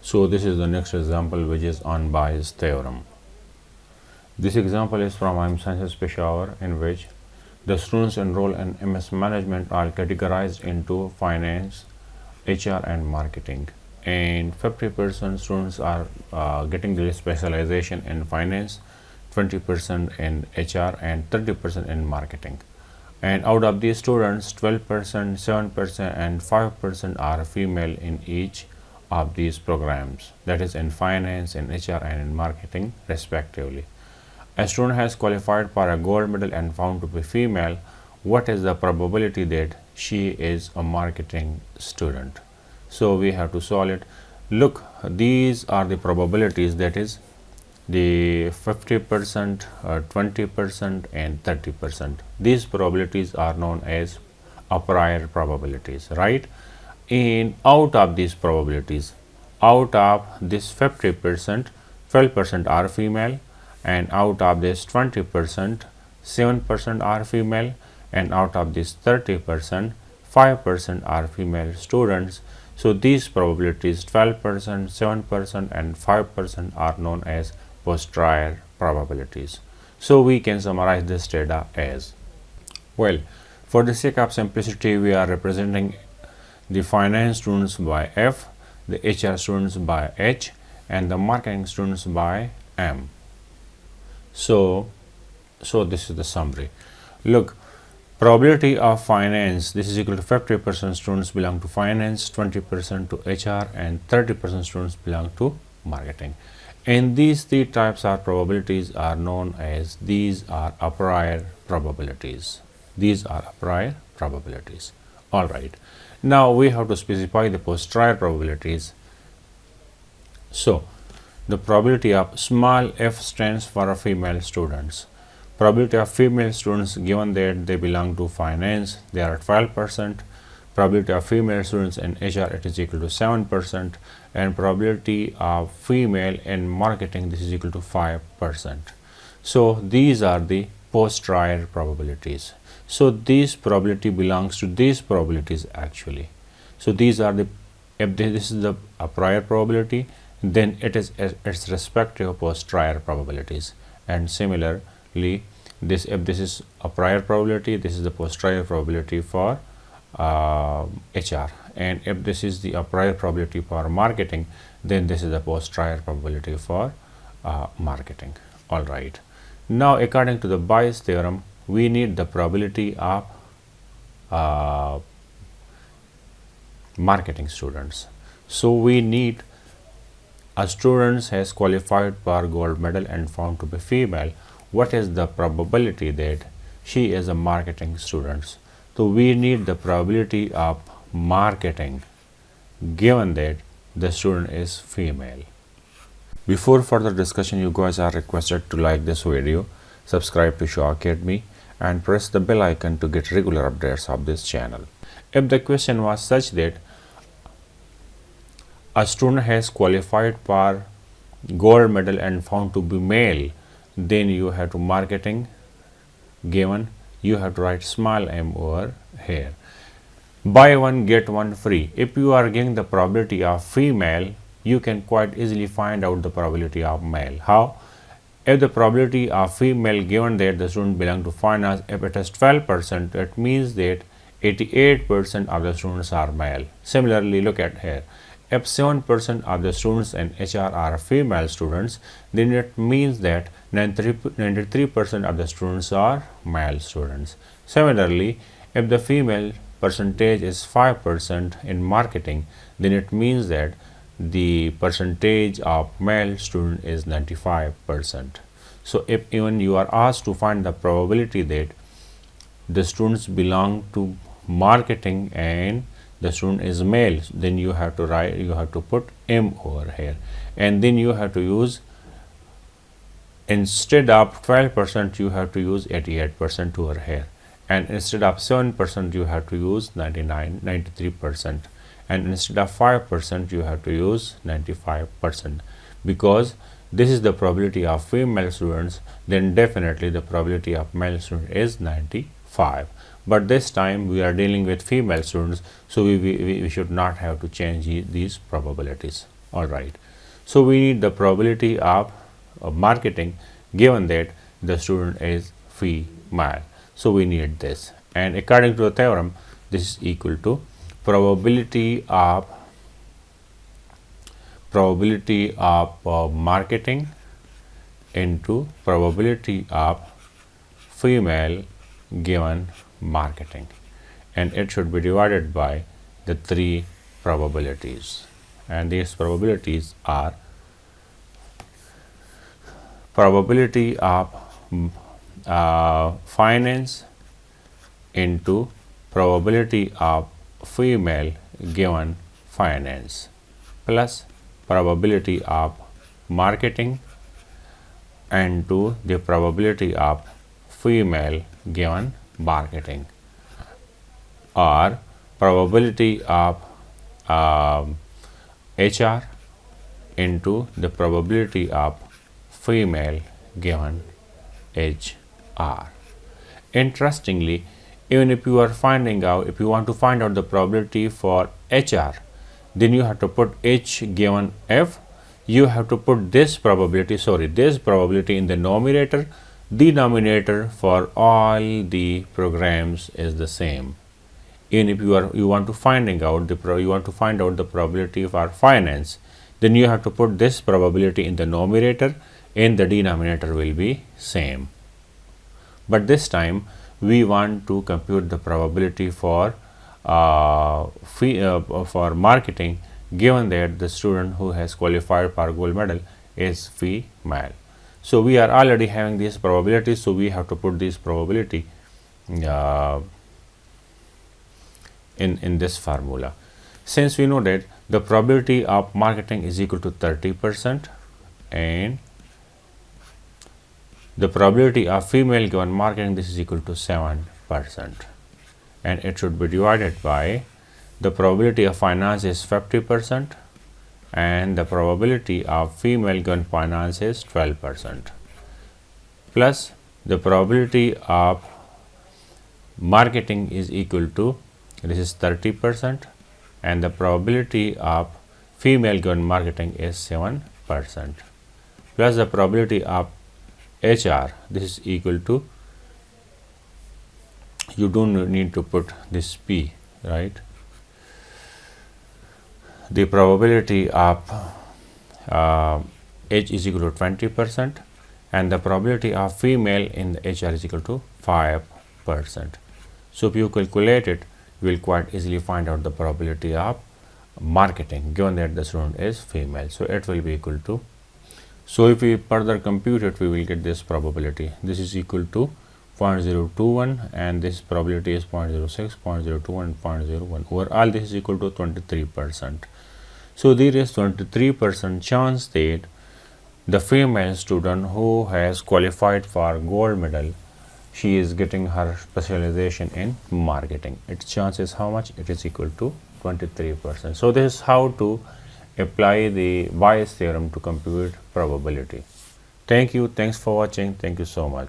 So this is the next example, which is on Bayes theorem. This example is from IIM Sciences Peshawar, in which the students enrolled in MS Management are categorized into finance, HR and marketing, and 50% students are getting their specialization in finance, 20% in HR and 30% in marketing. And out of these students, 12%, 7% and 5% are female in each of these programs, that is in finance, in HR and in marketing respectively. A student has qualified for a gold medal and found to be female. What is the probability that she is a marketing student? So we have to solve it. Look, these are the probabilities, that is the 50%, 20% and 30%. These probabilities are known as a prior probabilities, right? And out of these probabilities, out of this 50%, 12% are female, and out of this 20%, 7% are female, and out of this 30%, 5% are female students. So these probabilities, 12%, 7% and 5%, are known as posterior probabilities. So we can summarize this data as, well, for the sake of simplicity, we are representing the finance students by F, the HR students by H, and the marketing students by M. So this is the summary. Look, probability of finance, this is equal to 50% students belong to finance, 20% to HR and 30% students belong to marketing. And these three types of probabilities are known as, these are a prior probabilities. These are a prior probabilities. All right. Now we have to specify the posterior probabilities. So the probability of small f stands for female students. Probability of female students, given that they belong to finance, they are 12%. Probability of female students in HR, it is equal to 7%, and probability of female in marketing, this is equal to 5%. So these are the posterior probabilities. So this probability belongs to these probabilities actually. So these are the, if this is the prior probability, then it is its respective posterior probabilities. And similarly, this, if this is a prior probability, this is the posterior probability for HR, and if this is the prior probability for marketing, then this is the posterior probability for marketing. All right. Now according to the Bayes theorem, we need the probability of marketing students. So we need a student has qualified for gold medal and found to be female. What is the probability that she is a marketing student? So we need the probability of marketing, given that the student is female. Before further discussion, you guys are requested to like this video, subscribe to Shaw Academy, and press the bell icon to get regular updates of this channel. If the question was such that a student has qualified for gold medal and found to be male, then you have to marketing, given, you have to write small m over here. Buy one get one free. If you are giving the probability of female, you can quite easily find out the probability of male. How? If the probability of female, given that the student belong to finance, if it is 12%, it means that 88% of the students are male. Similarly, look at here. If 7% of the students in HR are female students, then it means that 93% of the students are male students. Similarly, if the female percentage is 5% in marketing, then it means that the percentage of male student is 95%. So if even you are asked to find the probability that the students belong to marketing and the student is male, then you have to write, you have to put m over here, and then you have to use, instead of 12%, you have to use 88% over here, and instead of 7%, you have to use 93%, and instead of 5%, you have to use 95%. Because this is the probability of female students, then definitely the probability of male student is 95. But this time we are dealing with female students, so we should not have to change these probabilities. All right. So we need the probability of marketing given that the student is female. So we need this, and according to the theorem, this is equal to probability of marketing into probability of female given marketing, and it should be divided by the three probabilities, and these probabilities are probability of finance into probability of female given finance plus probability of marketing into the probability of female given marketing, or probability of HR into the probability of female given HR. Interestingly, even if you want to find out the probability for HR, then you have to put H given F. You have to put this probability in the numerator. Denominator for all the programs is the same. Even if you want to find out the probability for finance, then you have to put this probability in the numerator, and the denominator will be same. But this time we want to compute the probability for marketing, given that the student who has qualified for gold medal is female. So we are already having these probabilities, so we have to put this probability in this formula. Since we know that the probability of marketing is equal to 30% and the probability of female given marketing, this is equal to 7%, and it should be divided by the probability of finance is 50% and the probability of female given finance is 12%, plus the probability of marketing is equal to, this is 30%, and the probability of female given marketing is 7%, plus the probability of HR, this is equal to, you don't need to put this P, right? The probability of H is equal to 20% and the probability of female in the HR is equal to 5%. So if you calculate it, you will quite easily find out the probability of marketing given that the student is female. So it will be equal to, so if we further compute it, we will get this probability. This is equal to 0.021 and this probability is 0.06, 0.021 and 0.01. Overall this is equal to 23%. So there is 23% chance that the female student who has qualified for gold medal, she is getting her specialization in marketing. Its chance is how much? It is equal to 23%. So this is how to apply the Bayes theorem to compute probability. Thank you. Thanks for watching. Thank you so much.